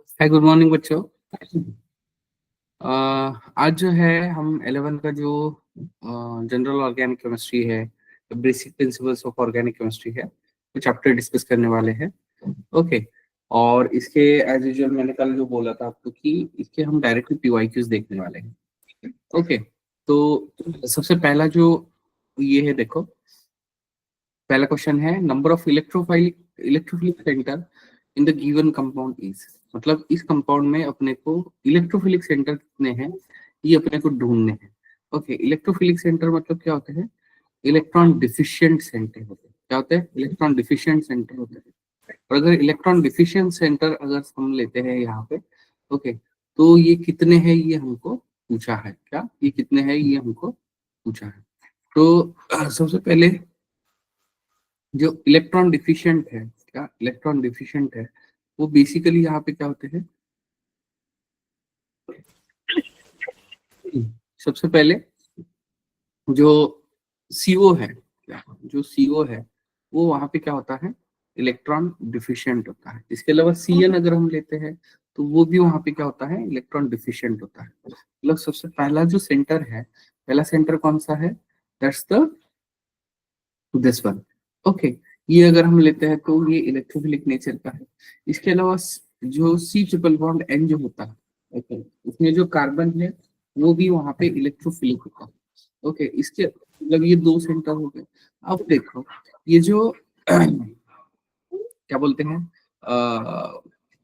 हाय, good morning बच्चों। आज जो है हम 11 का जो जनरल ऑर्गेनिक केमिस्ट्री है, basic principles of organic chemistry है, वो चैप्टर डिस्कस करने वाले हैं। ओके। और इसके एज यूजुअल मैंने कल जो बोला था आपको कि इसके हम डायरेक्टली पीवाईक्यूज देखने वाले हैं। ओके। तो सबसे पहला जो ये है, देखो, पहला क्वेश्चन है number of electrophilic centre in the given compound is. मतलब इस कंपाउंड में अपने को इलेक्ट्रोफिलिक सेंटर कितने हैं, ये अपने को ढूंढने हैं। ओके। इलेक्ट्रोफिलिक सेंटर मतलब क्या होते हैं? इलेक्ट्रॉन डिफिशिएंट सेंटर होते हैं। क्या होते हैं? इलेक्ट्रॉन डिफिशिएंट सेंटर होते हैं। और अगर इलेक्ट्रॉन डिफिशिएंट सेंटर अगर हम लेते हैं यहाँ पे, ओके, तो ये कितने हैं ये हमको पूछा है। क्या ये कितने हैं ये हमको पूछा है? तो सबसे पहले जो इलेक्ट्रॉन डिफिशिएंट है, क्या इलेक्ट्रॉन डिफिशिएंट है, वो बेसिकली यहाँ पे क्या होते हैं? सबसे पहले जो सीओ है, क्या जो सीओ है वो वहां पे क्या होता है? इलेक्ट्रॉन डिफिशिएंट होता है। इसके अलावा सीएन अगर हम लेते हैं तो वो भी वहां पे क्या होता है? इलेक्ट्रॉन डिफिशिएंट होता है। मतलब सबसे पहला जो सेंटर है, पहला सेंटर कौन सा है? That's the this one. Okay. ये अगर हम लेते हैं तो ये इलेक्ट्रोफिलिक नेचर का है। इसके अलावा जो सी ट्रिपल बॉन्ड एन जो होता है, ओके, उसमें जो कार्बन है वो भी वहां पे इलेक्ट्रोफिलिक होता है। ओके। इसके मतलब ये दो सेंटर हो गए। अब देखो, ये जो क्या बोलते हैं,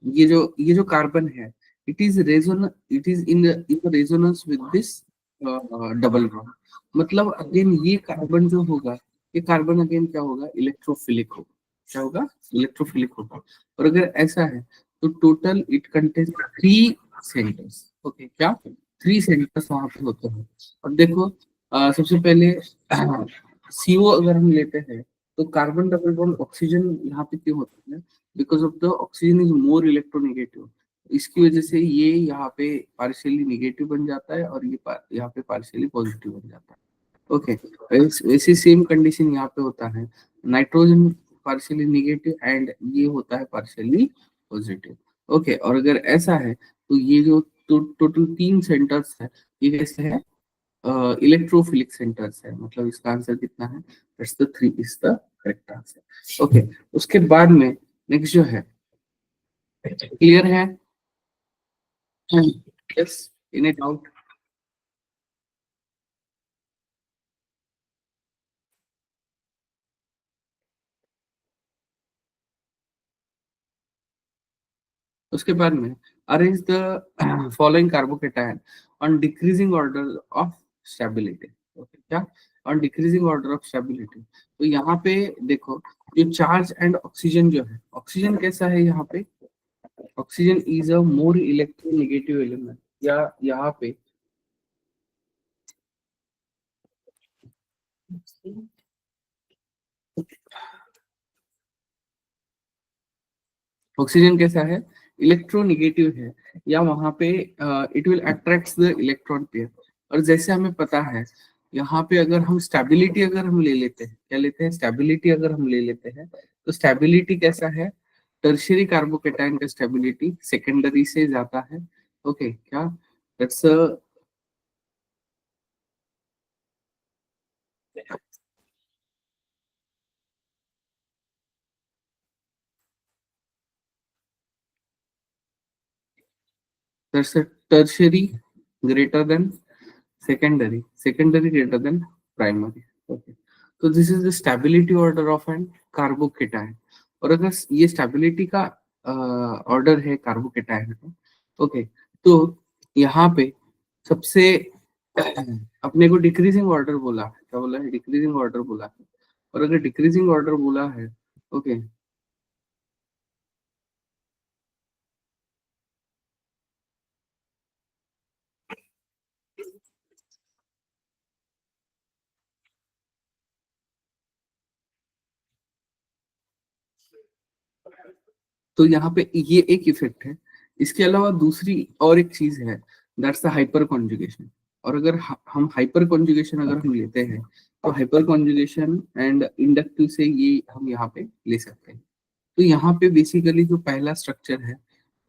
ये जो कार्बन है, it is in resonance with this double bond. मतलब अगेन ये कार्बन जो होगा, ये कार्बन अगेन क्या होगा? इलेक्ट्रोफिलिक होगा। क्या होगा? इलेक्ट्रोफिलिक होगा। और अगर ऐसा है तो total it contains 3 centres. Okay. क्या 3 सेंटर्स वहां पे होते हैं? और देखो, सबसे पहले सीओ अगर हम लेते हैं तो कार्बन डबल बॉन्ड ऑक्सीजन यहाँ पे क्यों होता है? Because of the oxygen is more electronegative. इसकी वजह से ये यहाँ पे पार्शियली निगेटिव बन जाता है और ये यहाँ पे पार्शियली पॉजिटिव बन जाता है। ओके। वैसे सेम कंडीशन यहाँ पे होता है। नाइट्रोजन पार्शियली निगेटिव एंड ये होता है पार्शियली पॉजिटिव। ओके। और अगर ऐसा है तो ये जो टोटल 3 सेंटर्स है, ये कैसे है? इलेक्ट्रोफिलिक सेंटर्स है। मतलब इसका आंसर कितना है? That's the 3 is the correct answer. Okay. उसके बाद में नेक्स्ट जो है, क्लियर है? Yes, in doubt? उसके बाद में arrange the following carbocation on decreasing order of stability. Okay. क्या? On decreasing order of stability. तो यहाँ पे देखो, जो चार्ज एंड ऑक्सीजन जो है, ऑक्सीजन कैसा है यहाँ पे? Oxygen is a more electronegative element. या यहाँ पे ऑक्सीजन कैसा है? इलेक्ट्रोनेगेटिव है। या वहां पे it will attract the electron pair. और जैसे हमें पता है, यहाँ पे अगर हम स्टेबिलिटी अगर हम ले लेते हैं, क्या लेते हैं? स्टेबिलिटी अगर हम ले लेते हैं तो स्टेबिलिटी कैसा है? टर्शियरी कार्बोकेटायन का स्टेबिलिटी सेकेंडरी से जाता है। ओके। क्या? That's tertiary greater than secondary greater than primary. Okay. तो this is the stability order of an carbocation. और अगर ये स्टेबिलिटी का ऑर्डर है कार्बोकेटायन का, ओके, तो यहाँ पे सबसे अपने को डिक्रीजिंग ऑर्डर बोला है। क्या बोला है? डिक्रीजिंग ऑर्डर बोला है। और अगर डिक्रीजिंग ऑर्डर बोला है, ओके, तो यहाँ पे ये एक इफेक्ट है। इसके अलावा दूसरी और एक चीज है, दैट्स द हाइपर कॉन्जुगेशन। और अगर हम हाइपर कॉन्जुगेशन अगर हम लेते हैं तो हाइपर कॉन्जुगेशन एंड इंडक्टिव से ये हम यहाँ पे ले सकते हैं। तो यहाँ पे बेसिकली जो पहला स्ट्रक्चर है,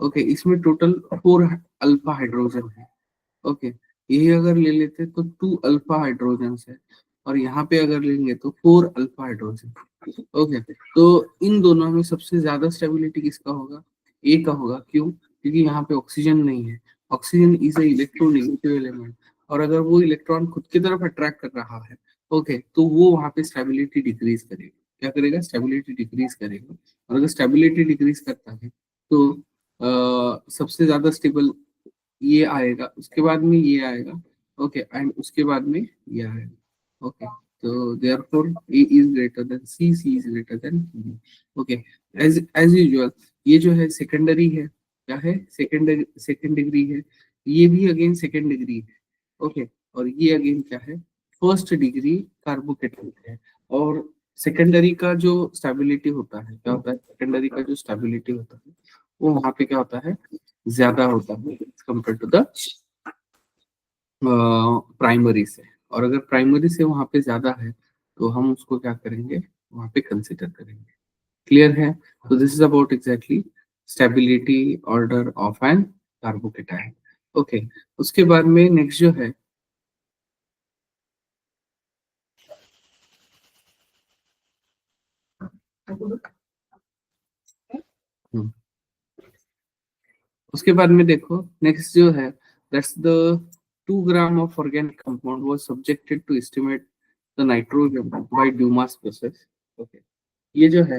ओके, इसमें टोटल 4 अल्फा हाइड्रोजन है। ओके, यही अगर ले लेते तो 2 अल्फा हाइड्रोजन है, और यहाँ पे अगर लेंगे तो 4 अल्फा हाइड्रोजन। ओके, तो इन दोनों में सबसे ज्यादा स्टेबिलिटी किसका होगा? ए का होगा। क्यों? क्योंकि यहाँ पे ऑक्सीजन नहीं है। Oxygen is a electronegative element, और अगर वो इलेक्ट्रॉन खुद की तरफ अट्रैक्ट कर रहा है, ओके, तो वो वहाँ पे स्टेबिलिटी डिक्रीज करेगा। क्या करेगा? स्टेबिलिटी डिक्रीज करेगा। और अगर स्टेबिलिटी डिक्रीज करता है तो सबसे ज्यादा स्टेबल ये आएगा, उसके बाद में ये आएगा। ओके, एंड उसके बाद में ये आएगा। ओके, तो therefore A is greater than C, C is greater than B। Okay, as usual ये जो है सेकेंडरी है। क्या है? सेकेंडरी, सेकेंड डिग्री है। ये भी अगेन सेकेंड डिग्री है। ओके, और ये अगेन क्या है? फर्स्ट डिग्री कार्बोकेटाइल है। और सेकेंडरी का जो स्टेबिलिटी होता है, क्या होता है? सेकेंडरी का जो स्टेबिलिटी होता है वो वहां पे क्या होता है? ज्यादा होता है कंपेयर टू द प्राइमरी से। और अगर प्राइमरी से वहां पे ज्यादा है तो हम उसको क्या करेंगे? वहां पे कंसिडर करेंगे। क्लियर है? तो this is about exactly stability order of an carbocation. Okay, उसके बाद में नेक्स्ट जो है, हम्म, उसके बाद में देखो नेक्स्ट जो है, that's the 2 gram of organic compound was subjected to estimate the nitrogen by Dumas process. Okay, ये जो है,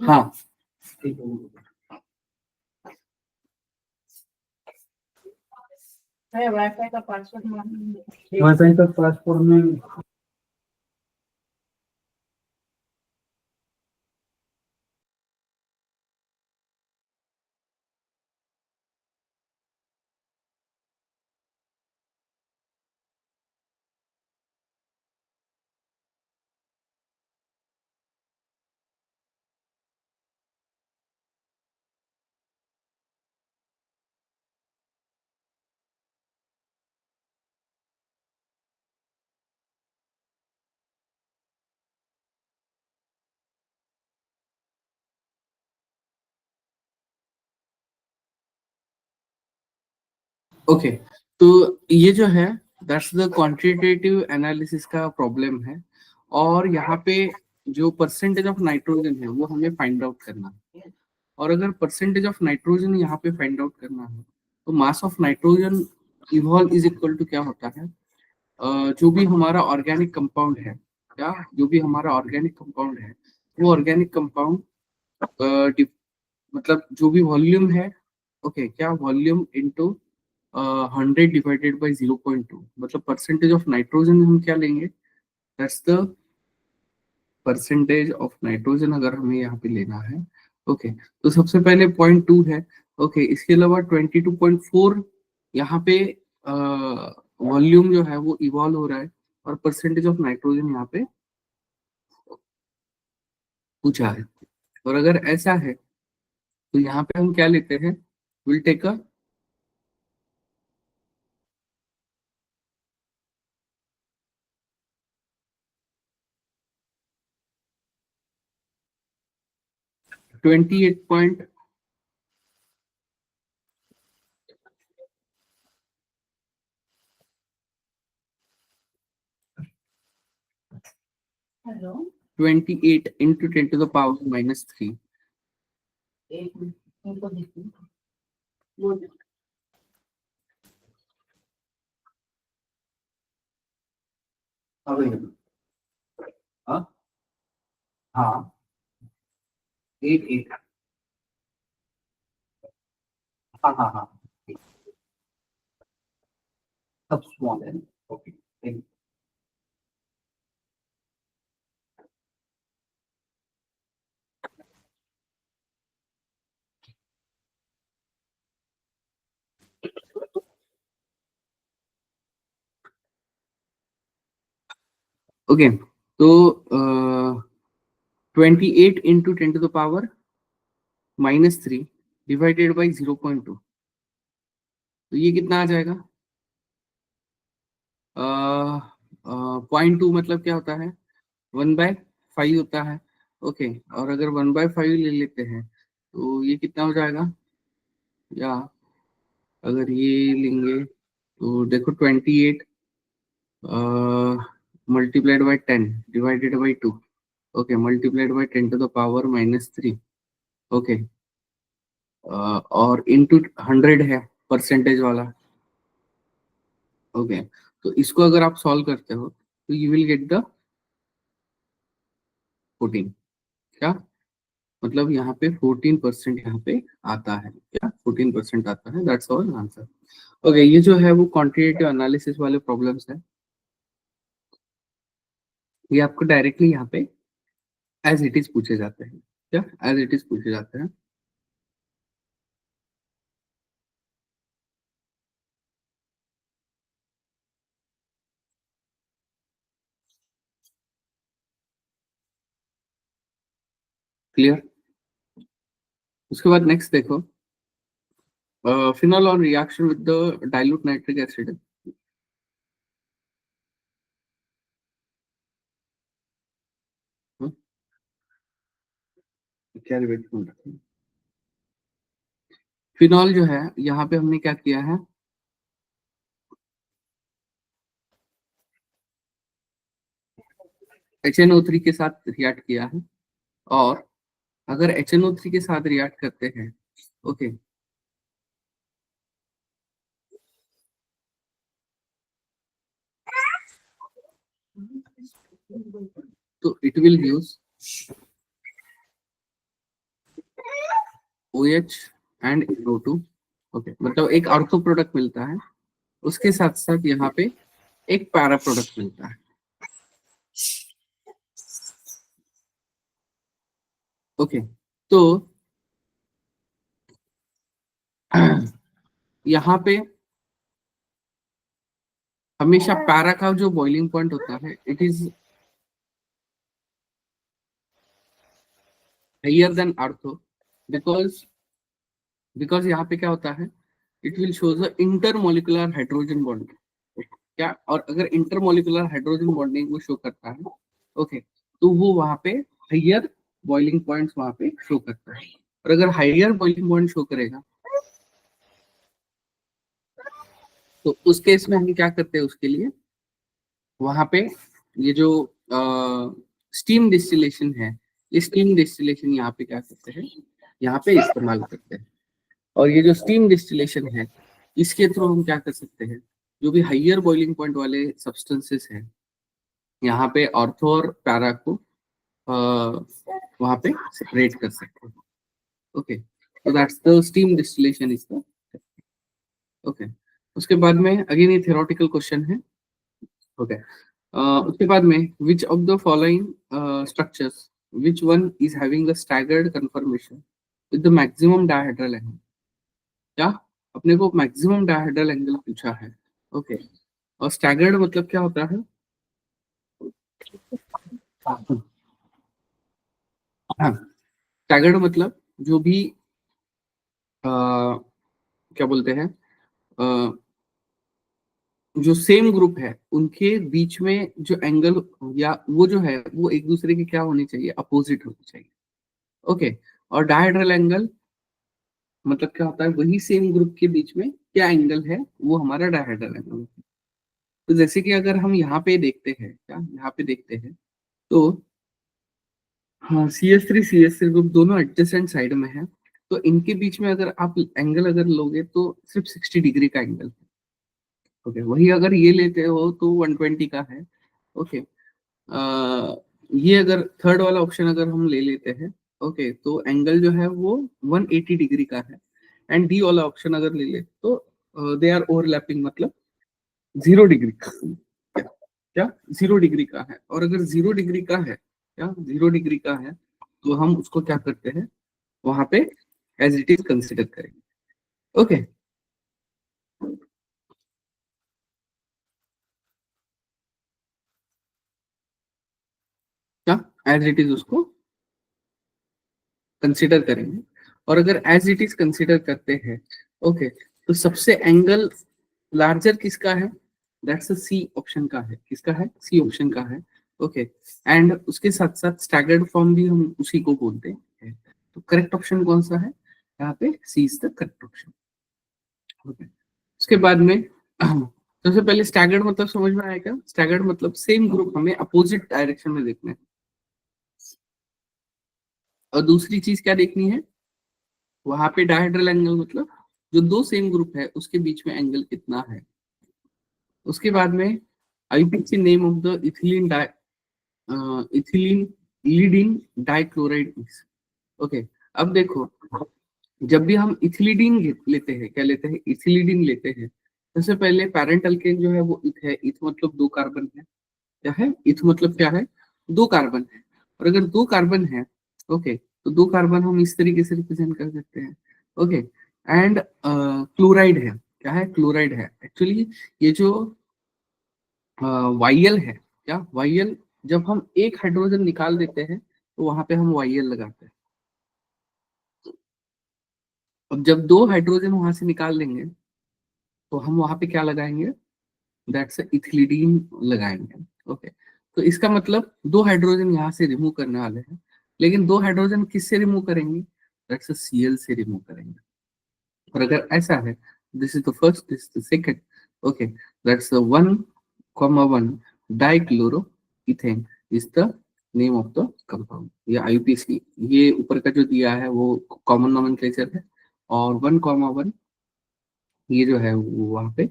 हाँ, वाईफाई का पासवर्ड में ओके, तो ये जो है दैट्स द क्वांटिटेटिव एनालिसिस का प्रॉब्लम है। और यहाँ पे जो परसेंटेज ऑफ नाइट्रोजन है वो हमें फाइंड आउट करना है। और अगर परसेंटेज ऑफ नाइट्रोजन यहाँ पे फाइंड आउट करना है तो mass of nitrogen evolve is equal to क्या होता है? जो भी हमारा ऑर्गेनिक कंपाउंड है, क्या जो भी हमारा ऑर्गेनिक कंपाउंड है, वो ऑर्गेनिक कंपाउंड मतलब जो भी वॉल्यूम है, ओके, क्या वॉल्यूम इनटू 100 डिवाइडेड बाई 0.2, मतलब परसेंटेज ऑफ नाइट्रोजन हम क्या लेंगे? That's the percentage of nitrogen अगर हमें यहाँ पे लेना है। ओके, तो सबसे पहले 0.2 है। ओके, इसके अलावा 22.4 यहाँ पे वॉल्यूम जो है वो इवॉल्व हो रहा है, और परसेंटेज ऑफ नाइट्रोजन यहाँ पे पूछा है। और अगर ऐसा है तो यहाँ पे हम क्या लेते हैं? Will take a 28 28 into 10 to the power minus 3। हाँ, हाँ, 8 8, हाँ हाँ हाँ, सब स्मॉल है। ओके, ओके, तो 28 into 10 to the power -3 divided by 0.2, तो ये कितना आ जाएगा? 0.2 मतलब क्या होता है? 1/5। 5 होता है, ओके। और अगर 1/5 ले लेते हैं तो ये कितना हो जाएगा, या अगर ये लेंगे तो देखो 28 multiplied by 10 divided by 2, okay, multiplied by 10⁻³ okay, और इंटू 100 है परसेंटेज वाला, ओके। तो इसको अगर आप सॉल्व करते हो तो यू विल गेट द 14, क्या मतलब यहाँ पे 14% यहाँ पे आता है, क्या 14% आता है, दैट्स आवर आंसर। ओके, ये जो है वो क्वांटिटेटिव एनालिसिस वाले प्रॉब्लम्स है, ये आपको डायरेक्टली यहाँ पे एज इट इज पूछे जाते हैं, क्या एज इट इज पूछे जाते हैं। क्लियर। उसके बाद नेक्स्ट देखो, phenol on reaction with the dilute nitric acid, क्या रिलेट कर रखते हैं। फिनॉल जो है यहाँ पे हमने क्या किया है, HNO3 के साथ रिएक्ट किया है, और अगर HNO3 के साथ रिएक्ट करते हैं, ओके, तो it will use OH and NO2, okay, मतलब एक ऑर्थो प्रोडक्ट मिलता है, उसके साथ साथ यहाँ पे एक पैरा प्रोडक्ट मिलता है, ओके। तो यहाँ पे हमेशा पैरा का जो बॉइलिंग पॉइंट होता है it is higher than ortho, because because यहाँ पे क्या होता है, it will shows the intermolecular hydrogen bond, क्या, और अगर इंटरमोलिकुलर हाइड्रोजन बॉन्डिंग वो शो करता है, ओके, तो वो वहां पे हायर बॉइलिंग पॉइंट्स वहां पे शो करता है, और अगर हायर बॉइलिंग पॉइंट शो करेगा तो उस केस में हम क्या करते हैं, उसके लिए वहां पे ये जो स्टीम डिस्टिलेशन है, ये स्टीम डिस्टिलेशन यहाँ पे क्या करते हैं, यहाँ पे इस्तेमाल करते हैं, और ये जो स्टीम डिस्टिलेशन है इसके थ्रू हम क्या कर सकते हैं, जो भी हाइयर बॉइलिंग पॉइंट वाले सब्सटेंसेस हैं यहाँ पे ऑर्थो और पैरा को वहां पे सेपरेट कर सकते हैं, ओके। तो that's the steam distillation is the, okay. उसके बाद में अगेन ये थ्योरेटिकल क्वेश्चन है, ओके। उसके बाद में which of the following structures, which one is having a staggered conformation with the maximum dihedral angle, क्या अपने को मैक्सिमम डायहेड्रल एंगल पूछा है, ओके। और स्टैगर्ड मतलब क्या होता है, स्टैगर्ड मतलब जो भी क्या बोलते हैं, जो सेम ग्रुप है उनके बीच में जो एंगल, या वो जो है वो एक दूसरे के क्या होनी चाहिए, अपोजिट होनी चाहिए, ओके। और डायहेड्रल एंगल मतलब क्या होता है, वही सेम ग्रुप के बीच में क्या एंगल है वो हमारा डायहेड्रल एंगल है। तो जैसे कि अगर हम यहाँ पे देखते हैं, क्या यहाँ पे देखते हैं, तो हाँ, CH3 ग्रुप दोनों एडजेसेंट साइड में है, तो इनके बीच में अगर आप एंगल अगर लोगे तो सिर्फ 60 डिग्री का एंगल है, ओके। वही अगर ये लेते हो तो 120 का है, ओके। ये अगर थर्ड वाला ऑप्शन अगर हम ले लेते हैं, ओके, तो एंगल जो है वो 180 डिग्री का है, एंड डी वाला ऑप्शन अगर ले ले तो दे आर ओवरलैपिंग, मतलब 0 डिग्री का, क्या क्या 0 डिग्री का है, और अगर 0 डिग्री का है, क्या 0 डिग्री का है, तो हम उसको क्या करते हैं, वहां पे एज इट इज कंसिडर करेंगे, ओके। क्या एज इट इज उसको कंसिडर करेंगे, और अगर एज इट इज कंसिडर करते हैं, ओके, तो सबसे एंगल लार्जर किसका है, दैट्स सी ऑप्शन का है, किसका है, सी ऑप्शन का है, ओके, एंड उसके साथ साथ स्टैगर्ड फॉर्म भी हम उसी को बोलते हैं। तो करेक्ट ऑप्शन कौन सा है यहाँ पे? C is the correct option. Okay, उसके बाद में सबसे पहले स्टैगर्ड मतलब समझ में आएगा। स्टैगर्ड मतलब सेम ग्रुप हमें अपोजिट डायरेक्शन में देखना है। और दूसरी चीज क्या देखनी है वहां पे? डायहेड्रल एंगल मतलब जो दो सेम ग्रुप है उसके बीच में एंगल कितना है। उसके बाद में IPC name of the ethylene ethylene leading dichloride is. Okay, अब देखो, जब भी हम इथिलीडीन लेते हैं, क्या लेते हैं? इथिलीडीन लेते हैं। सबसे पहले पैरेंट अल्केन जो है वो इथ है। इथ मतलब दो कार्बन है। क्या है? इथ मतलब क्या है? दो कार्बन है। और अगर दो कार्बन है, ओके, तो दो कार्बन हम इस तरीके से रिप्रेजेंट कर सकते हैं। ओके, एंड क्लोराइड है। क्या है? क्लोराइड है। एक्चुअली ये जो वाइयल है, क्या वाइयल, जब हम एक हाइड्रोजन निकाल देते हैं तो वहां पे हम वाइयल लगाते हैं। अब जब दो हाइड्रोजन वहां से निकाल देंगे तो हम वहां पे क्या लगाएंगे? दैट्स इथिलीडीन लगाएंगे। ओके, तो इसका मतलब दो हाइड्रोजन यहाँ से रिमूव करने वाले हैं, लेकिन दो हाइड्रोजन किससे रिमूव करेंगे? दैट्स सीएल से रिमूव करेंगे। और अगर ऐसा है, this is the first, this is the second, okay, that's 1,1 dichloro ethane is the name of the compound. ये आईपीसी, ये ऊपर का जो दिया है वो कॉमन नोमेनक्लेचर है। और 1,1 ये जो है वो वहां पे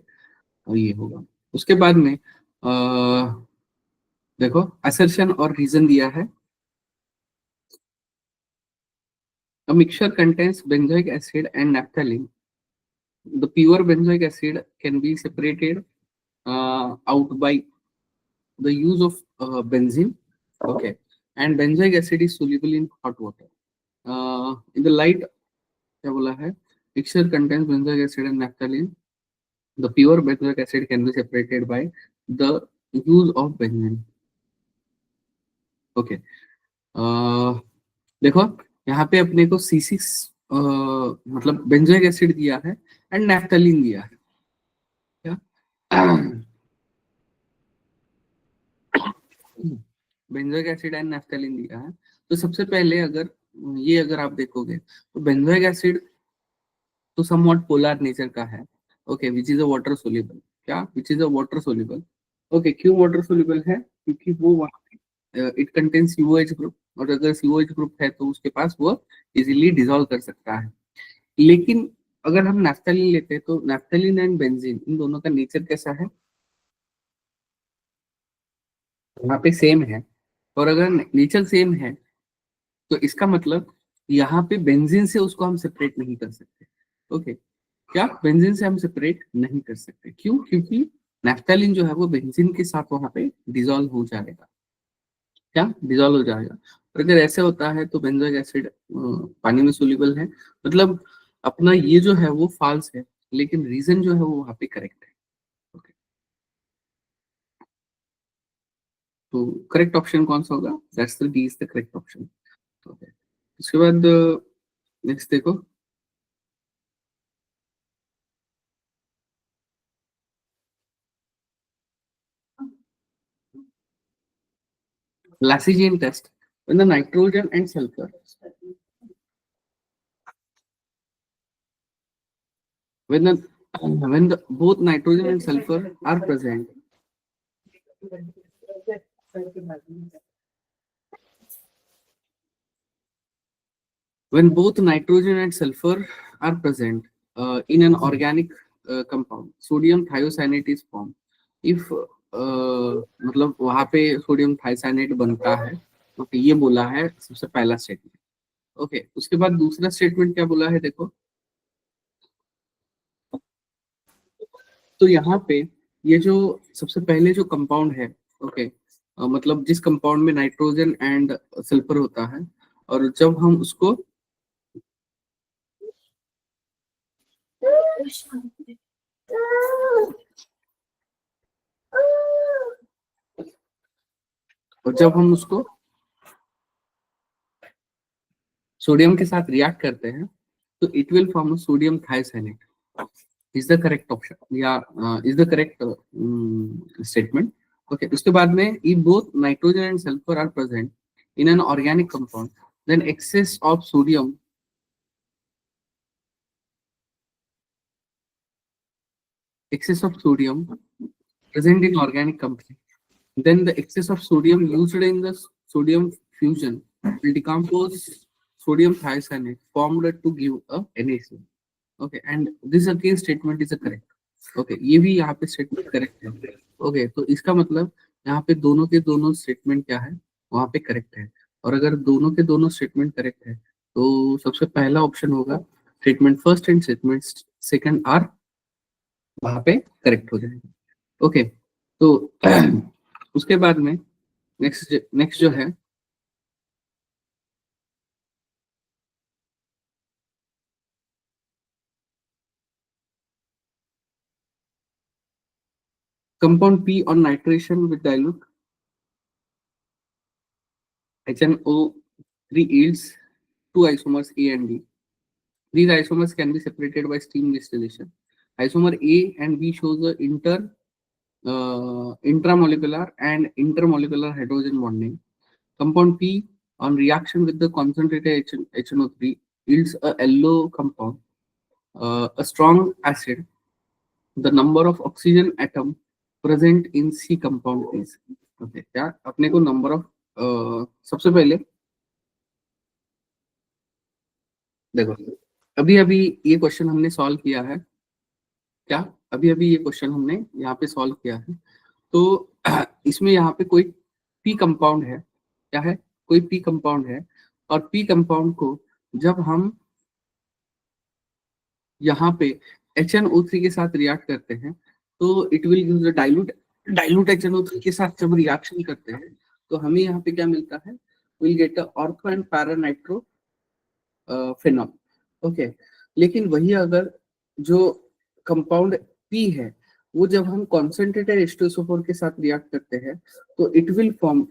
ये होगा। उसके बाद में देखो, असर्शन और रीजन दिया है। A mixture contains benzoic acid and naphthalene. The pure benzoic acid can be separated out by the use of benzene. Okay, and benzoic acid is soluble in hot water. In the light, क्या बोला है? Mixture contains benzoic acid and naphthalene. The pure benzoic acid can be separated by the use of benzene. Okay. देखो, यहाँ पे अपने को C6 मतलब benzoic acid दिया है एंड नैफ्थलीन दिया है। क्या? बेंजोइक एसिड एंड नैफ्थलीन दिया है। तो सबसे पहले अगर ये अगर आप देखोगे तो बेंजोइक एसिड तो समवॉट पोलर नेचर का है। Okay, which is a water soluble. क्या? Which is a water soluble. Okay, क्यों वाटर सोल्यूबल है? क्योंकि वो इट कंटेन्स सीओएच ग्रुप, और अगर सीओएच ग्रुप है तो उसके पास वो इजीली डिसॉल्व कर सकता है। लेकिन अगर हम नैफ्थलीन लेते हैं तो नैफ्थलीन एंड बेंजीन इन दोनों का नेचर कैसा है? यहाँ पे सेम है। और अगर नेचर सेम है तो इसका मतलब यहाँ पे बेंजीन से उसको हम सेपरेट नहीं कर सकते। ओके, क्या बेंजीन से हम सेपरेट नहीं कर सकते? क्यों? क्योंकि नैफ्थलीन जो है वो बेंजीन के साथ वहां पे डिसॉल्व हो जाएगा। क्या? डिसॉल्व हो जाएगा। और अगर ऐसे होता है तो बेंजोइक एसिड पानी में सोल्यूबल है। मतलब अपना ये जो है वो फॉल्स है, लेकिन रीजन जो है वो वहां पे करेक्ट है। ओके, तो करेक्ट ऑप्शन कौन सा होगा? That's the D is the correct option. Okay, उसके बाद नेक्स्ट देखो, Lassigian test. When the nitrogen and sulfur, when the both nitrogen and sulfur are present, when both nitrogen and sulfur are present in an organic compound, sodium thiocyanate is formed. If मतलब वहां पे sodium थाइसाइनेट बनता है, तो ये बोला है सबसे पहला स्टेटमेंट। ओके, उसके बाद दूसरा स्टेटमेंट क्या बोला है? देखो, तो यहाँ पे ये जो सबसे पहले जो कंपाउंड है, ओके, मतलब जिस कंपाउंड में नाइट्रोजन एंड सल्फर होता है, और जब हम उसको, और जब हम उसको सोडियम के साथ रिएक्ट करते हैं तो it will form sodium thiocyanate. Is the correct option या is the correct statement. Okay, उसके बाद में if both nitrogen and sulfur are present in an organic compound, then excess of sodium present in organic compound, then the excess of sodium used in the sodium fusion will decompose sodium thiocyanate formed to give a NaCl. Okay, and this again statement is a correct. Okay, ये भी यहाँ पे statement correct है. Okay, तो इसका मतलब यहाँ पे दोनों के दोनों स्टेटमेंट क्या है, वहाँ पे करेक्ट है. और अगर दोनों के दोनों स्टेटमेंट करेक्ट है तो सबसे पहला ऑप्शन होगा statement first and statement second are वहाँ पे करेक्ट हो जाएगा. ओके, तो उसके बाद में नेक्स्ट जो है compound P on nitration with dilute HNO3 yields two isomers A and B. These isomers can be separated by steam distillation. Isomer A and B shows the intramolecular and intermolecular hydrogen bonding. Compound P on reaction with the concentrated HNO3 yields a yellow compound, a strong acid. The number of oxygen atom present in C compound is. Okay, क्या अपने को number of सबसे पहले देखो, अभी अभी ये question हमने सॉल्व किया है. क्या अभी अभी ये क्वेश्चन हमने यहाँ पे सॉल्व किया है. तो इसमें यहाँ पे कोई पी कंपाउंड है. क्या है? कोई पी कंपाउंड है. और पी कंपाउंड को जब हम यहाँ पे HNO3 के साथ रिएक्ट करते हैं तो it will give the dilute HNO3 के साथ जब रिएक्शन करते हैं तो हमें यहाँ पे क्या मिलता है, will get ortho and para nitro phenol. Okay, लेकिन वही अगर जो कंपाउंड पी है वो जब हम कॉन्सेंट्रेटेड H2SO4 के साथ रिएक्ट करते हैं तो it will form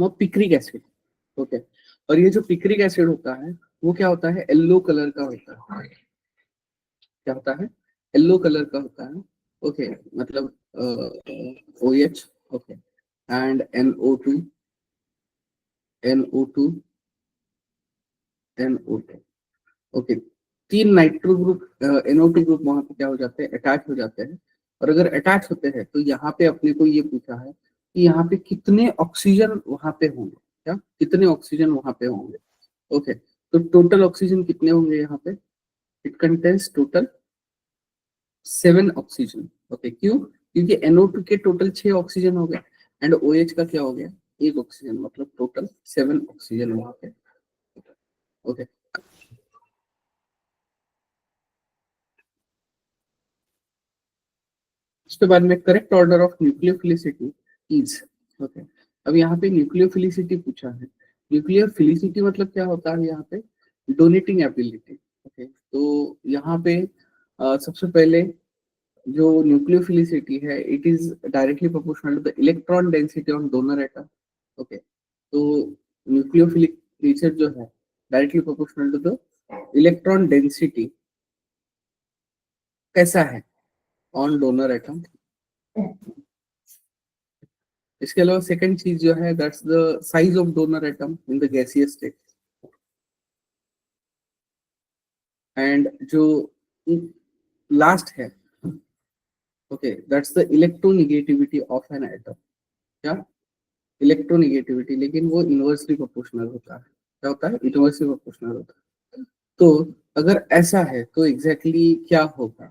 a picric acid. Okay, और ये जो पिक्रिक एसिड होता है वो क्या होता है, येलो कलर का होता है. क्या होता है? येलो कलर का होता है. ओके, मतलब OH. Okay, and NO2 NO2. Okay, तीन नाइट्रो ग्रुप NO2 ग्रुप वहां पे क्या हो जाते हैं, अटैच हो जाते हैं. और अगर अटैच होते हैं तो यहाँ पे अपने को ये पूछा है कि यहाँ पे कितने ऑक्सीजन वहां पे होंगे. क्या कितने ऑक्सीजन वहां पे होंगे? ओके, तो टोटल ऑक्सीजन कितने होंगे यहाँ पे? It contains total 7 oxygen. Okay, क्यों? क्योंकि NO2 के टोटल 6 ऑक्सीजन हो गए एंड OH का क्या हो गया, 1 ऑक्सीजन. मतलब टोटल 7 ऑक्सीजन वहां पे. ओके, उसके बाद में correct order of nucleophilicity is. Okay, अब यहाँ पे न्यूक्लियोफिलिसिटी पूछा है. न्यूक्लियोफिलिसिटी मतलब क्या होता है यहाँ पे, डोनेटिंग एबिलिटी. ओके, तो यहाँ पे सबसे पहले जो न्यूक्लियोफिलिसिटी है it is directly proportional to the electron density on donor atom. Okay, तो न्यूक्लियोफिलिक नेचर जो है directly proportional to the electron density कैसा है ऑन डोनर एटम. इसके अलावा सेकंड चीज जो है that's the size of donor atom in the gaseous state. And जो लास्ट है, okay, that's the electronegativity of an atom. क्या? इलेक्ट्रोनिगेटिविटी, लेकिन वो इनवर्सली प्रोपोर्शनल होता है. क्या होता है? इनवर्सली प्रोपोर्शनल होता है. तो अगर ऐसा है तो एग्जैक्टली क्या होगा,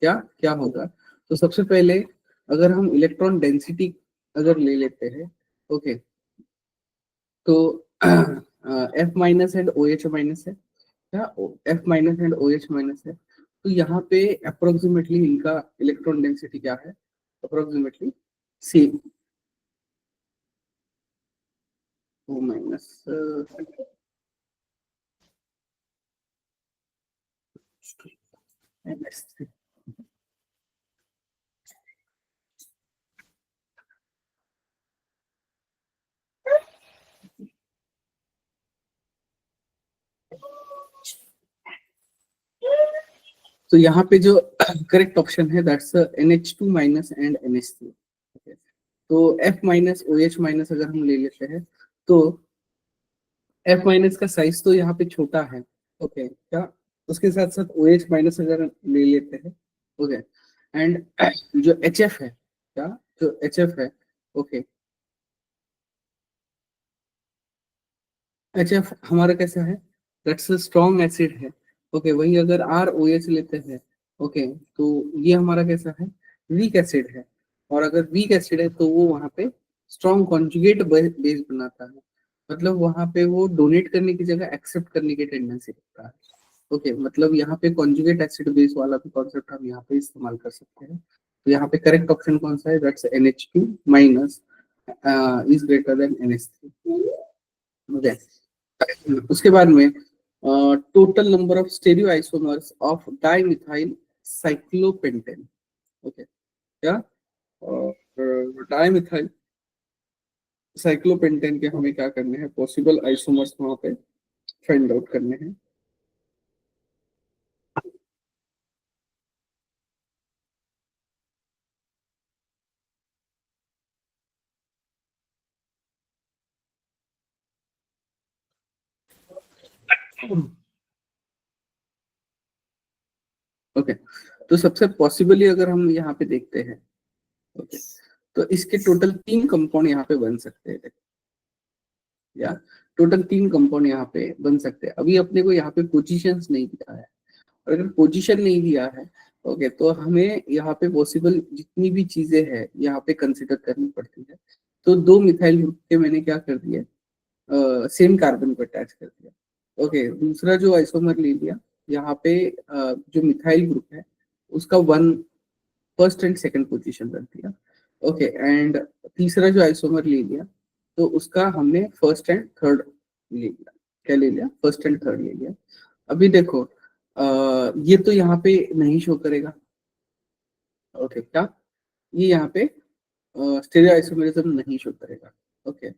क्या क्या होगा? तो सबसे पहले अगर हम इलेक्ट्रॉन डेंसिटी अगर ले लेते हैं, ओके, तो F minus and OH minus है. क्या F minus and OH minus है. तो यहाँ पे अप्रोक्सीमेटली इनका इलेक्ट्रॉन डेंसिटी क्या है, अप्रोक्सीमेटली सेम. O माइनस तो यहाँ पे जो करेक्ट ऑप्शन है that's NH2 minus and NH3। तो F माइनस OH माइनस अगर हम ले लेते हैं तो F माइनस का साइज तो यहाँ पे छोटा है। ओके क्या, उसके साथ साथ OH माइनस अगर ले लेते हैं, ओके, एंड जो HF है क्या, जो HF है, ओके, HF हमारा कैसा है, दैट्स स्ट्रॉन्ग एसिड है। ओके, वही अगर ROH लेते हैं, ओके, तो ये हमारा कैसा है, वीक एसिड है। और अगर वीक एसिड है तो वो वहां पे स्ट्रॉन्ग कॉन्जुगेट बेस बनाता है, मतलब वहां पे वो डोनेट करने की जगह एक्सेप्ट करने की टेंडेंसी रखता है। ओके, मतलब यहाँ पे कॉन्जुगेट एसिड बेस वाला भी कॉन्सेप्ट हम यहाँ पे इस्तेमाल कर सकते हैं। तो यहाँ पे करेक्ट ऑप्शन कौन सा है, that's NH2 minus is greater than NH3। Okay, उसके बाद में total number of stereo isomers of dimethyl cyclopentane. Okay क्या, डाइमिथाइल साइक्लोपेंटेन के हमें क्या करने हैं, पॉसिबल आइसोमर्स वहां पे फाइंड आउट करने हैं। ओके, तो सबसे पॉसिबली अगर हम यहाँ पे देखते हैं, ओके, तो इसके टोटल 3 कंपाउंड यहाँ पे बन सकते हैं, या टोटल 3 कंपाउंड यहाँ पे बन सकते हैं। अभी अपने को यहाँ पे पोजीशंस नहीं दिया है, और अगर पोजीशन नहीं दिया है, ओके, तो हमें यहाँ पे पॉसिबल जितनी भी चीजें हैं यहाँ पे कंसिडर करनी पड़ती है। तो 2 मिथाइल ग्रुप के मैंने क्या कर दिया, सेम कार्बन को अटैच कर दिया। ओके, दूसरा जो आइसोमर ले लिया, यहाँ पे जो मिथाइल ग्रुप है उसका one first and second position रख दिया। ओके, एंड तीसरा जो आइसोमर ले लिया तो उसका हमने फर्स्ट एंड थर्ड ले लिया। क्या ले लिया, फर्स्ट एंड थर्ड ले लिया। अभी देखो ये तो यहाँ पे नहीं शो करेगा। ओके क्या, ये यहाँ पे स्टेरियो आइसोमेरिज्म नहीं शो करेगा। ओके,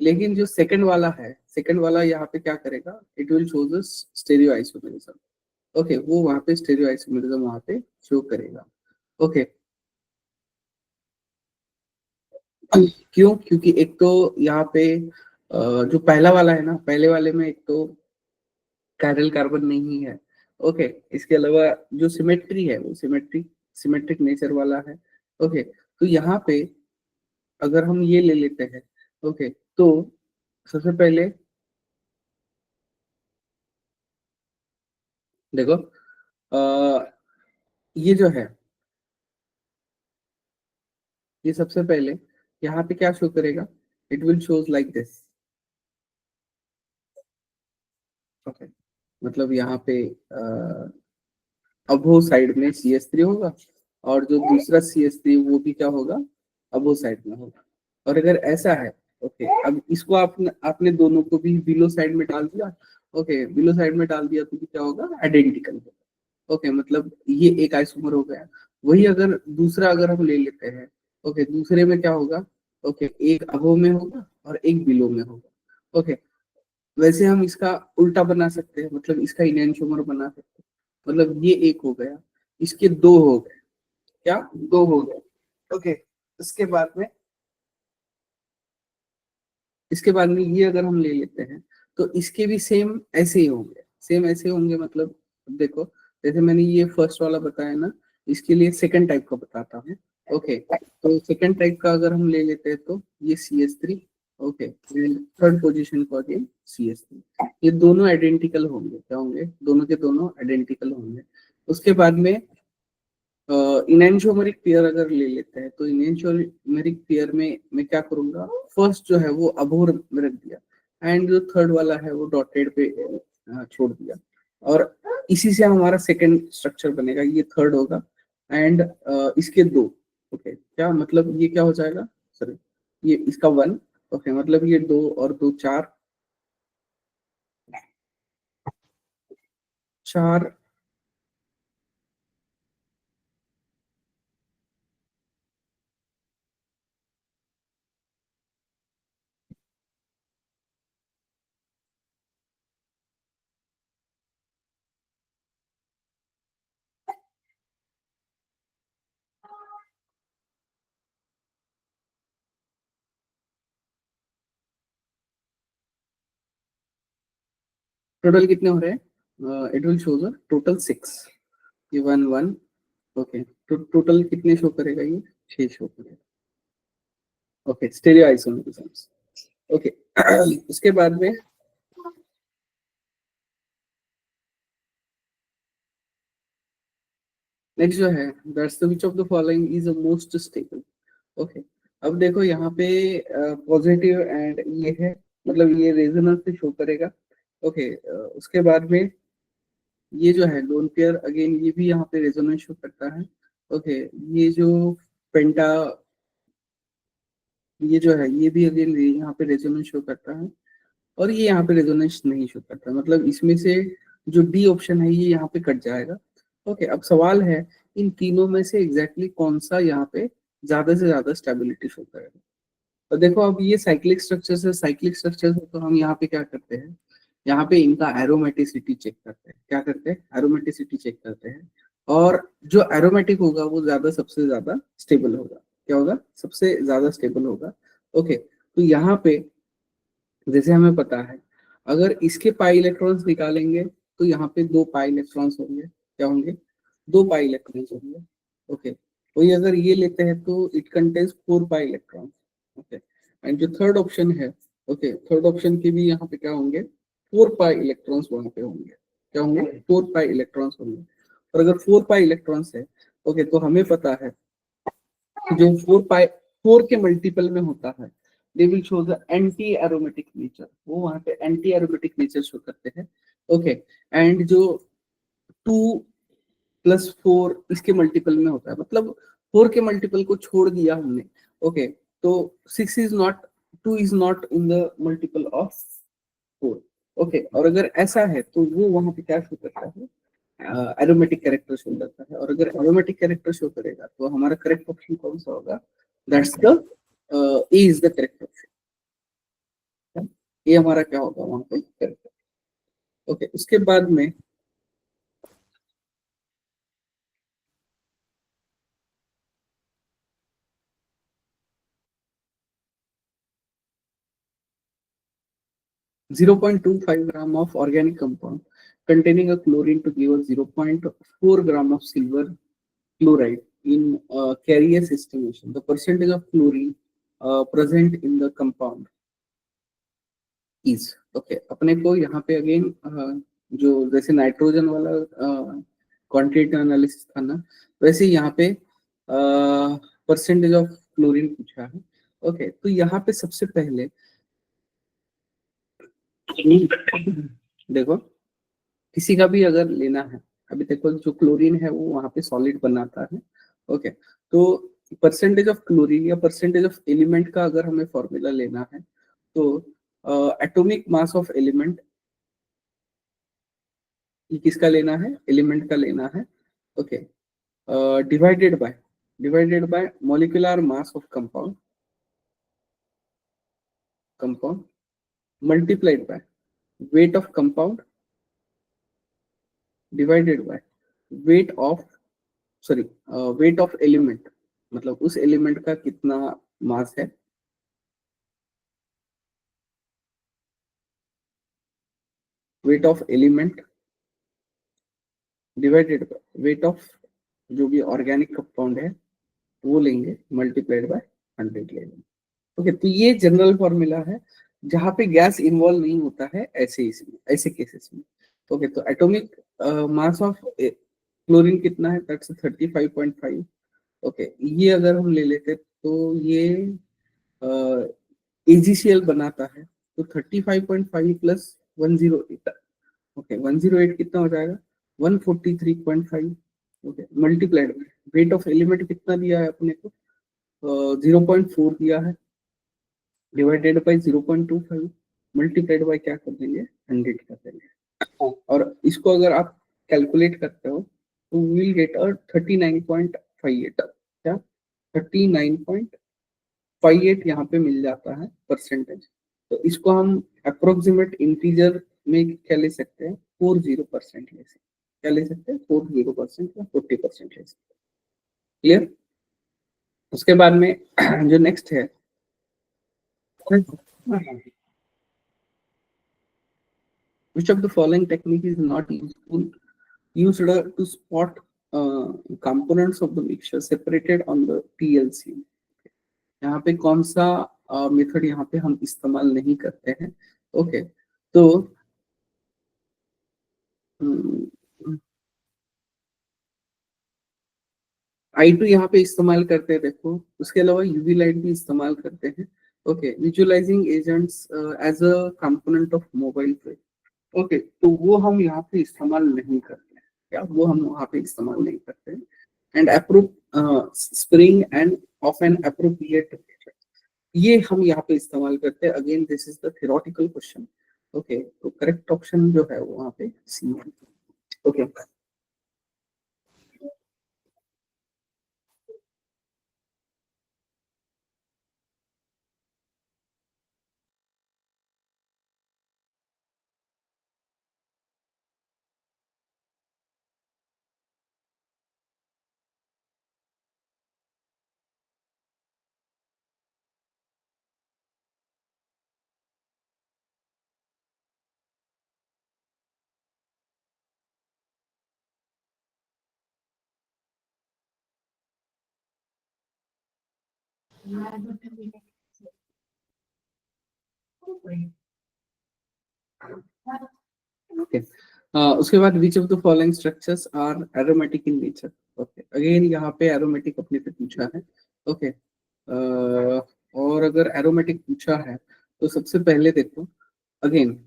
लेकिन जो सेकंड वाला है, सेकंड वाला यहाँ पे क्या करेगा, it will show the stereo isomerism. Okay, वो वहाँ पे स्टेरियो आइसोमेरिज्म वहाँ पे शो करेगा। ओके, क्यों, क्योंकि एक तो यहाँ पे जो पहला वाला है ना, पहले वाले में एक तो कायरल कार्बन नहीं है। ओके, इसके अलावा जो सिमेट्री है वो सिमेट्रिक नेचर वाला है। ओके, तो यहाँ पे अगर हम ये ले लेते हैं, ओके, तो सबसे पहले देखो ये जो है, ये सबसे पहले यहाँ पे क्या शो करेगा, it will shows like this. Okay, मतलब यहाँ पे अबो साइड में CH3 होगा, और जो दूसरा CH3 वो भी क्या होगा, अबो साइड में होगा। और अगर ऐसा है, ओके, अब इसको आपने आपने दोनों को भी बिलो साइड में डाल दिया। ओके, बिलो साइड में डाल दिया तो भी क्या होगा, आइडेंटिकल होगा। ओके, मतलब ये एक आइसोमर हो गया। वही अगर दूसरा अगर हम ले लेते हैं, ओके, दूसरे में क्या होगा, ओके, एक अबो में होगा और एक बिलो में होगा। ओके, वैसे हम इसका उल्टा बना सकते हैं, मतलब इसका इनैंशोमर बना सकते हैं। मतलब ये एक हो गया, इसके दो हो गए, क्या, दो हो गए। ओके, इसके बाद में, इसके बाद में ये अगर हम ले लेते हैं तो इसके भी सेम ऐसे ही होंगे, सेम ऐसे होंगे। मतलब देखो, जैसे मैंने ये फर्स्ट वाला बताया ना, इसके लिए सेकंड टाइप का बताता हूँ। ओके, तो सेकंड टाइप का अगर हम ले लेते हैं तो ये CH3। ओके, थर्ड पोजीशन को अगेन CH3। ये दोनों आइडेंटिकल होंगे, क्या होंगे, दोनों के दोनों आइडेंटिकल होंगे। उसके बाद में इनैंशोमेरिक पेयर अगर ले लेते हैं तो इनैंशोमेरिक पेयर में मैं क्या करूंगा, फर्स्ट जो है वो अबोर में रख दिया, एंड जो थर्ड वाला है वो डॉटेड पे छोड़ दिया। और इसी से हमारा सेकंड स्ट्रक्चर बनेगा, ये थर्ड होगा, एंड इसके दो। ओके, क्या मतलब ये क्या हो जाएगा, सॉरी, ये इसका वन। ओके, मतलब ये दो और दो चार, चार। टोटल कितने हो रहे हैं? It will show the total 6, ये 1 1, ओके। तो टोटल कितने शो करेगा ये? 6 शो करेगा, ओके। Stereo आइसोमरिज्म्स, okay. उसके बाद में नेक्स्ट जो है, that's the which of the following is the most stable, okay. अब देखो यहाँ पे पॉजिटिव एंड ये है, मतलब ये रेजोनेंस से शो करेगा, ओके। उसके बाद में ये जो है लोन पेयर, अगेन ये भी यहाँ पे रेजोनेंस शो करता है, ओके। ये जो पेंटा, ये जो है ये भी अगेन यहाँ पे रेजोनेंस शो करता है, और ये यहाँ पे रेजोनेंस नहीं शो करता, मतलब इसमें से जो डी ऑप्शन है ये यहाँ पे कट जाएगा, ओके। अब सवाल है इन तीनों में से एग्जैक्टली कौन सा यहाँ पे ज्यादा से ज्यादा स्टेबिलिटी शो करेगा। तो देखो अब ये साइक्लिक स्ट्रक्चर है, साइक्लिक स्ट्रक्चर है, तो हम यहाँ पे क्या करते हैं, यहाँ पे इनका एरोमेटिसिटी चेक करते हैं। क्या करते हैं? एरोमेटिसिटी चेक करते हैं, और जो एरोमेटिक होगा वो ज्यादा सबसे ज्यादा स्टेबल होगा। क्या होगा? सबसे ज्यादा स्टेबल होगा, ओके। तो यहाँ पे जैसे हमें पता है, अगर इसके पाई इलेक्ट्रॉन्स निकालेंगे तो यहाँ पे 2 पाई इलेक्ट्रॉन्स होंगे। क्या होंगे? 2 पाई इलेक्ट्रॉन्स होंगे, ओके। वही अगर ये लेते हैं तो it contains 4 pi electrons, okay. And जो थर्ड ऑप्शन है, ओके, थर्ड ऑप्शन के भी यहाँ पे क्या होंगे? 4 पाई इलेक्ट्रॉन्स वहां पे होंगे। क्या होंगे? 4 पाई इलेक्ट्रॉन्स होंगे। और अगर 4 पाई इलेक्ट्रॉन्स है, ओके, तो हमें पता है जो 4 पाई 4 के मल्टीपल में होता है, they will show the anti aromatic nature, वो वहां पे एंटी एरोमेटिक नेचर शो करते हैं, ओके। एंड जो 2 प्लस 4 इसके मल्टीपल में होता है, मतलब 4 के मल्टीपल को छोड़ दिया हमने, ओके। तो 6 is not, 2 is not in the multiple of 4, okay. और अगर ऐसा है तो वो वहां पे क्या शो करता है? एरोमेटिक कैरेक्टर शो करता है। और अगर एरोमेटिक कैरेक्टर शो करेगा तो हमारा करेक्ट ऑप्शन कौन सा होगा? That's the A is the correct option. ये हमारा क्या होगा वहां पे? Correct, okay. उसके बाद में 0.25 gram of organic compound containing a chlorine to give us 0.4 gram of silver chloride in Carrier's estimation. The percentage of chlorine present in the compound is, okay। अपने को यहाँ पे अगेन जो जैसे नाइट्रोजन वाला क्वांटिटी एनालिसिस था ना, वैसे यहाँ पे परसेंटेज ऑफ क्लोरीन पूछा है, ओके। तो यहाँ पे सबसे पहले देखो, किसी का भी अगर लेना है, अभी देखो जो क्लोरीन है वो वहां पे सॉलिड बनाता है, ओके। तो परसेंटेज ऑफ क्लोरीन या परसेंटेज ऑफ एलिमेंट का अगर हमें फॉर्मूला लेना है, तो एटॉमिक मास ऑफ एलिमेंट, ये किसका लेना है? एलिमेंट का लेना है, okay. Divided by molecular mass of compound multiplied by weight of compound divided by weight of, sorry, weight of element, मतलब उस एलिमेंट का कितना मास है, weight of element divided by weight of जो भी ऑर्गेनिक कंपाउंड है वो लेंगे, मल्टीप्लाइड बाय 100 लेंगे, ओके। तो ये जनरल फॉर्मूला है जहां पे गैस इन्वॉल्व नहीं होता है, ऐसे इसमें, ऐसे केसेस में, ओके। तो एटॉमिक मास ऑफ क्लोरीन कितना है? That's 35.5, okay. ये अगर हम ले लेते तो ये एजीसीएल बनाता है, तो 35.5 प्लस 108, ओके। 108 कितना हो जाएगा? 143.5, okay. Multiplied weight of element कितना दिया है अपने को? 0.4 दिया है, डिवाइडेड बाई 0.25, मल्टीप्लाइड बाई क्या कर देंगे? 100 कर देंगे। और इसको अगर आप कैलकुलेट करते हो तो विल गेट अ 39.58, क्या 39.58 यहाँ पे मिल जाता है परसेंटेज। तो इसको हम अप्रोक्सीमेट इंटीजर में क्या ले सकते हैं? 40% ले सकते हैं। क्या ले सकते हैं? 40% या 40% ले सकते हैं। क्लियर? उसके बाद में जो नेक्स्ट है, Which of the following technique is not used to spot components of the mixture separated on the TLC? यहाँ पे कौन सा मेथड यहाँ पे हम इस्तेमाल नहीं करते हैं? ओके, तो I2 यहाँ पे इस्तेमाल करते हैं, देखो उसके अलावा यूवी लाइट भी इस्तेमाल करते हैं। Okay, visualising agents as a component of mobile frame. Okay, तो वो हम यहाँ पे इस्तेमाल नहीं करते हैं, क्या वो हम वहाँ पे इस्तेमाल नहीं करते हैं। And approve spring end of an appropriate, ये हम यहाँ पे इस्तेमाल करते हैं। Again this is the theoretical question. Okay, तो करेक्ट ऑप्शन जो है वो वहाँ पे सी है। ओके, ओके, उसके बाद which of the following structures are aromatic in nature. Okay, again यहाँ पे एरोमेटिक अपने पे पूछा है। ओके, और अगर एरोमेटिक पूछा है तो सबसे पहले देखो, अगेन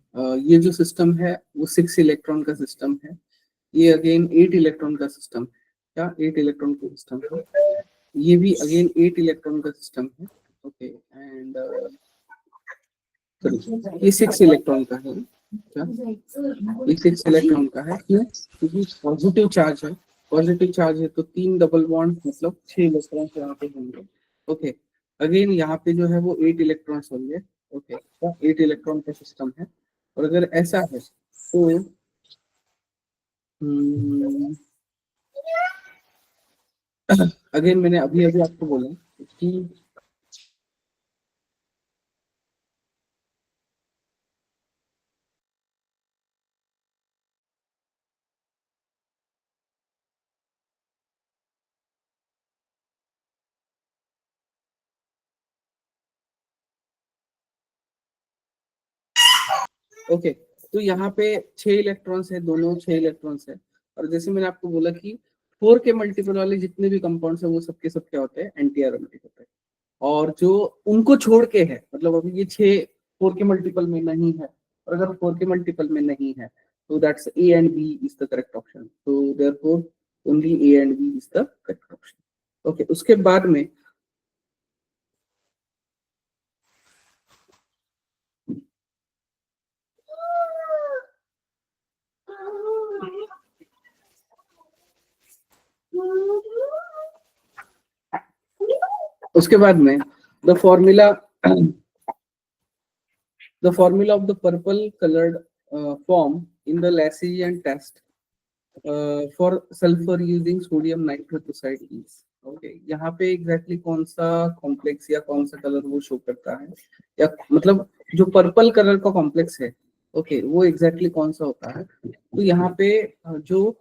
ये जो सिस्टम है वो 6 इलेक्ट्रॉन का सिस्टम है। ये अगेन 8 इलेक्ट्रॉन का सिस्टम है। क्या 8 इलेक्ट्रॉन का सिस्टम है? ये भी अगेन 8 इलेक्ट्रॉन का सिस्टम है। ओके, एंड ये 6 इलेक्ट्रॉन का है। क्या ये 6 इलेक्ट्रॉन का है? क्यों? क्योंकि पॉजिटिव चार्ज है। पॉजिटिव चार्ज है तो 3 डबल बॉन्ड मतलब 6 इलेक्ट्रॉन यहाँ पे होंगे। ओके, अगेन यहाँ पे जो है वो 8 इलेक्ट्रॉन्स होंगे। ओके, 8 इलेक्ट्रॉन का सिस्टम है। और अगर ऐसा है तो अगेन मैंने अभी अभी आपको बोला कि ओके, तो यहाँ पे 6 इलेक्ट्रॉन्स है, दोनों 6 इलेक्ट्रॉन्स है। और जैसे मैंने आपको बोला कि 4 के मल्टीपल वाले जितने भी कंपाउंड्स है वो सबके सब क्या होते हैं? एंटी एरोमेटिक होते हैं। और जो उनको छोड़ के है, मतलब अभी ये 6 4 के मल्टीपल में नहीं है, और अगर 4 के मल्टीपल में नहीं है तो that's A and B is the correct option. तो therefore only A and B is the correct option. Okay, उसके बाद में उसके बाद में the formula of the purple colored form in the Lassesian test for sulfur using sodium nitrochloride is। Okay, यहाँ पे exactly कौन सा कॉम्प्लेक्स या कौन सा कलर वो शो करता है, या मतलब जो पर्पल कलर का कॉम्प्लेक्स है, ओके वो एग्जैक्टली कौन सा होता है? तो यहाँ पे जो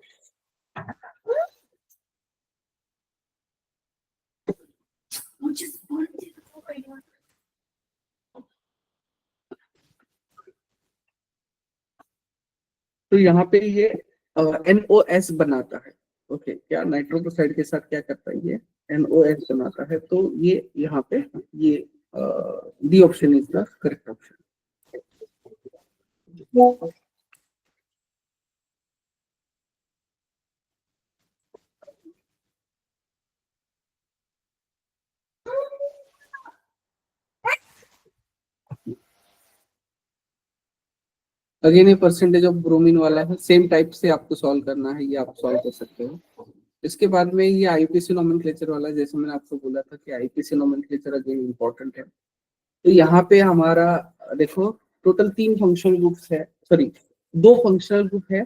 तो यहाँ पे ये NOS बनाता है। ओके, क्या नाइट्रोक्लोराइड के साथ क्या करता है? ये NOS बनाता है। तो ये यहाँ पे ये D option is the correct option. Again ये परसेंटेज ऑफ ब्रोमीन वाला है, सेम टाइप से आपको सॉल्व करना है, ये आप सॉल्व कर सकते हो। इसके बाद में ये आईपीसी नोमेनक्लेचर वाला, जैसे मैंने आपको बोला था कि आईपीसी नोमेनक्लेचर अगेन इंपॉर्टेंट है। तो यहाँ पे हमारा देखो टोटल 3 फंक्शनल ग्रुप्स है, सॉरी 2 फंक्शनल ग्रुप है।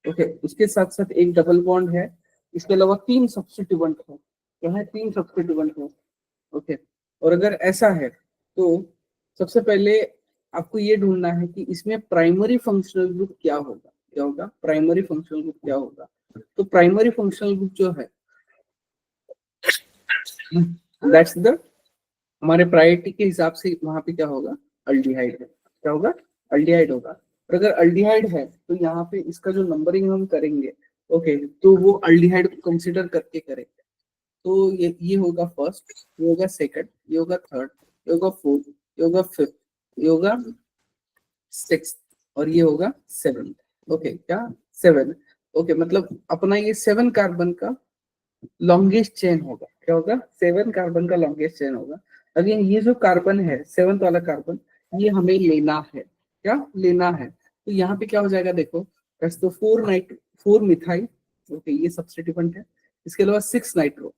ओके, उसके साथ साथ एक डबल बॉन्ड है। इसके अलावा 3 सब्स्टिट्यूएंट है। क्या है? 3 सब्स्टिट्यूएंट है। ओके, और अगर ऐसा है तो सबसे पहले आपको ये ढूंढना है कि इसमें प्राइमरी फंक्शनल ग्रुप क्या होगा, क्या होगा प्राइमरी फंक्शनल ग्रुप क्या होगा। तो प्राइमरी फंक्शनल ग्रुप जो है दैट्स द, हमारे प्रायोरिटी के हिसाब से वहां पे क्या होगा, अल्डिहाइड है, क्या होगा, अल्डिहाइड होगा। और अगर अल्डिहाइड है तो यहाँ पे इसका जो नंबरिंग हम करेंगे, ओके, तो वो अल्डिहाइड को कंसिडर करके करेंगे। तो ये होगा फर्स्ट, ये होगा सेकंड, ये होगा थर्ड, ये होगा फोर्थ, ये होगा फिफ्थ, ये होगा सिक्स, और ये होगा सेवेंथ। ओके, क्या, सेवन। ओके, मतलब अपना ये 7 कार्बन का लॉन्गेस्ट चेन होगा, क्या होगा, 7 कार्बन का लॉन्गेस्ट चेन होगा। अगेन ये जो कार्बन है 7th वाला कार्बन, ये हमें लेना है, क्या लेना है। तो यहाँ पे क्या हो जाएगा देखो, तो 4 मिथाइल, ओके, ये सब्स्टिट्यूएंट है। इसके अलावा 6 नाइट्रो,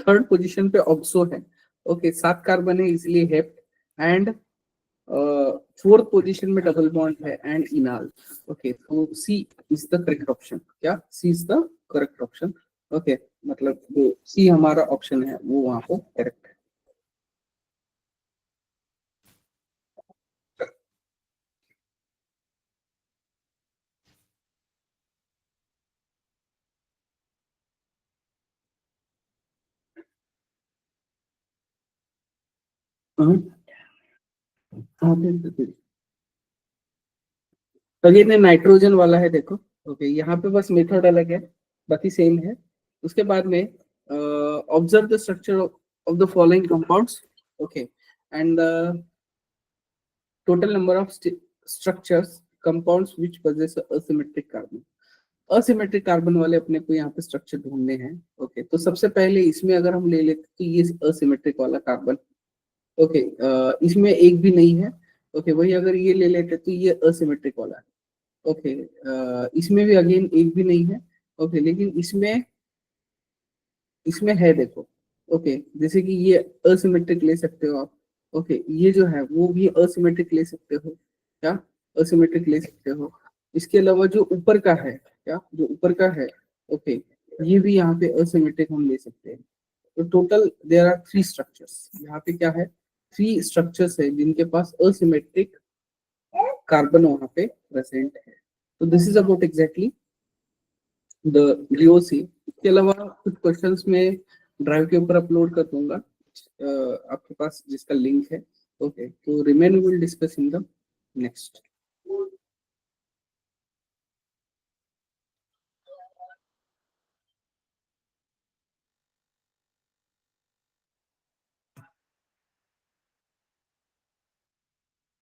थर्ड पोजीशन पे ऑक्सो है, ओके, 7 कार्बन है इसलिए हेप्ट, एंड फोर्थ पोजीशन में डबल बॉन्ड है एंड इनाल। ओके, तो C is the correct option, क्या, C is the correct option. Okay, मतलब जो सी हमारा ऑप्शन है वो वहां पे करेक्ट है। अगेन ये नाइट्रोजन वाला है देखो। ओके, यहाँ पे बस मेथड अलग है, बाकी सेम है। उसके बाद में observe the structure of the following compounds, okay, and total number of structures compounds which possess asymmetric carbon। Asymmetric carbon वाले अपने को यहाँ पे स्ट्रक्चर ढूंढने हैं। ओके, तो सबसे पहले इसमें अगर हम ले लेते तो ये असिमेट्रिक वाला कार्बन, ओके, इसमें एक भी नहीं है। ओके, वही अगर ये ले लेते तो ये असिमेट्रिक वाला है। ओके, इसमें भी अगेन एक भी नहीं है। ओके, लेकिन इसमें इसमें है देखो। ओके, जैसे कि ये असिमेट्रिक ले सकते हो आप। ओके, ये जो है वो भी असिमेट्रिक ले सकते हो, क्या, असिमेट्रिक ले सकते हो। इसके अलावा जो ऊपर का है, क्या, जो ऊपर का है, ओके, ये भी यहाँ पे असिमेट्रिक हम ले सकते हैं। तो टोटल देयर आर 3 स्ट्रक्चर्स, यहाँ पे क्या है, 3 स्ट्रक्चर्स है जिनके पास असिमेट्रिक कार्बन वहाँ पे प्रेजेंट है। तो this is about exactly the DOC। इसके अलावा कुछ क्वेश्चंस में ड्राइव के ऊपर अपलोड कर दूंगा, आपके पास जिसका लिंक है। ओके, तो remain will discuss in the next.